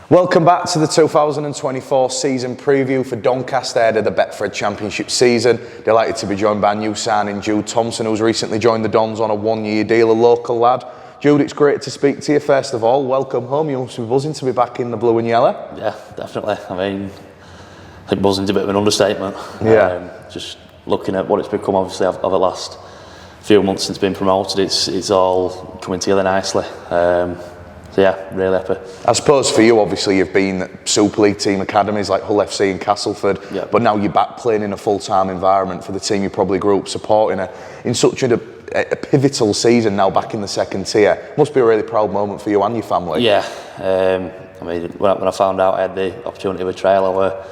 Welcome back to the 2024 season preview for Doncaster ahead of the Betfred Championship season. Delighted to be joined by new signing Jude Thompson, who's recently joined the Dons on a one-year deal, a local lad. Jude, it's great to speak to you first of all. Welcome home. You must be buzzing to be back in the blue and yellow. Yeah, definitely. I think buzzing's a bit of an understatement. Yeah. Just looking at what it's become, obviously, over the last few months since being promoted, it's all coming together nicely. So yeah, really happy. I suppose for you, obviously, you've been at Super League team academies like Hull FC and Castleford, but now you're back playing in a full-time environment for the team you probably grew up supporting in such a pivotal season now back in the second tier. Must be a really proud moment for you and your family. Yeah, when I found out I had the opportunity of a trial, I were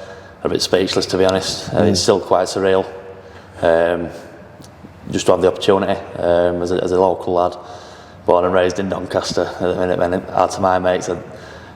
a bit speechless, to be honest. It's still quite surreal. Just to have the opportunity as a local lad, born and raised in Doncaster at the minute, and out to my mates and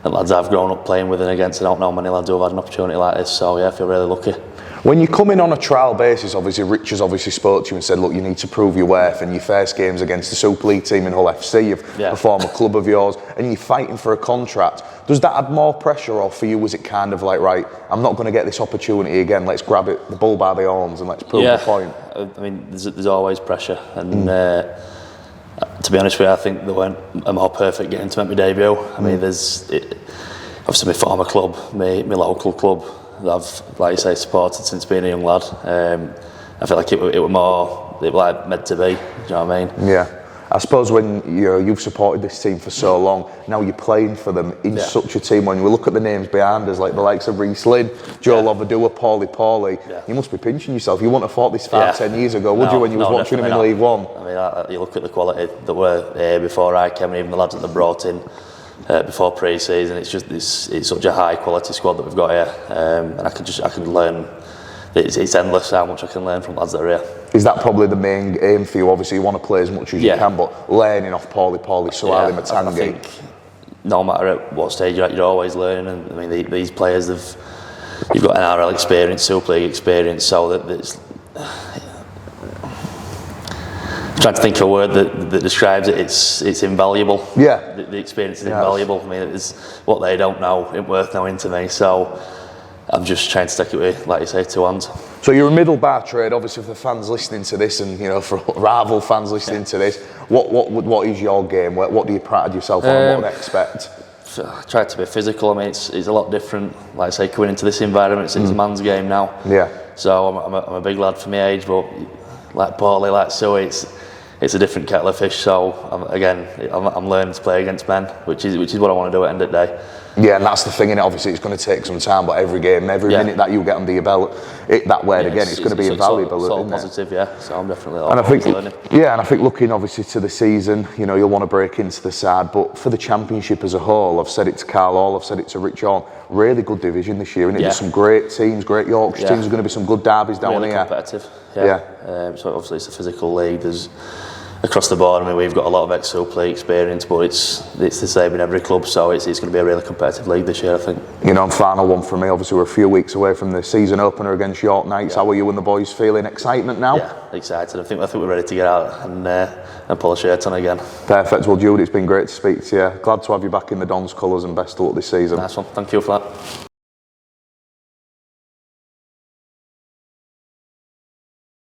lads I've grown up playing with and against. I don't know many lads who have had an opportunity like this, so yeah, I feel really lucky. When you come in on a trial basis, obviously Rich has obviously spoke to you and said, look, you need to prove your worth, and your first game's against the Super League team in Hull FC, a former club of yours, and you're fighting for a contract. Does that add more pressure, or for you was it kind of like, right, I'm not going to get this opportunity again, let's grab it, the bull by the horns, and let's prove the point? I mean, there's always pressure, and to be honest with you, I think there weren't a more perfect game to make my debut. I mean, obviously my former club, my local club, that I've, like you say, supported since being a young lad. I feel like it was more, it was like meant to be. Do you know what I mean? Yeah. I suppose when you've supported this team for so long, now you're playing for them in such a team. When we look at the names behind us, like the likes of Reece Lynn, Joe Lovadua, Paulie, you must be pinching yourself. You wouldn't have thought this 5-10 years ago, would you, when you was watching them in League One? I mean, you look at the quality that were here before I came, and even the lads that they brought in before pre-season. It's such a high quality squad that we've got here, and I can learn. It's endless how much I can learn from lads that are here. Is that probably the main aim for you? Obviously, you want to play as much as you can, but learning off Paulie, Suwali, Matangi. I think no matter at what stage you're at, you're always learning. And I mean, these players you've got NRL experience, Super League experience, so that it's. I'm trying to think of a word that describes it. It's invaluable. Yeah. The experience is invaluable. I mean, it's what they don't know, it's worth knowing to me. So I'm just trying to take it with, like you say, two hands. So you're a middle bar trade, obviously, for the fans listening to this, and for rival fans listening to this. What is your game? What do you pride yourself on? What do you expect? I try to be physical. I mean, it's a lot different. Like I say, coming into this environment, it's a man's game now. Yeah. So I'm a big lad for my age, but like Paulie, like Sue, it's a different kettle of fish. So I'm learning to play against men, which is what I want to do at the end of the day. Yeah, and that's the thing, and obviously it's going to take some time, but every game, every minute that you get under your belt, that word again, it's going to be invaluable. It's all positive, So I'm definitely learning. Yeah, and I think looking obviously to the season, you'll want to break into the side, but for the championship as a whole, I've said it to Carl Hall, I've said it to Rich Horn, really good division this year, and there's some great teams, great Yorkshire teams, there's going to be some good derbies down really here. Competitive. So obviously it's a physical league. There's across the board. I mean, we've got a lot of ex-Super League experience, but it's the same in every club, so it's going to be a really competitive league this year, I think. And final one for me, obviously we're a few weeks away from the season opener against York Knights. How are you and the boys feeling? Excitement now? Yeah, excited. I think we're ready to get out and pull a shirt on again. Perfect. Well, Jude, it's been great to speak to you. Glad to have you back in the Dons colours, and best of luck this season. Nice one. Thank you for that.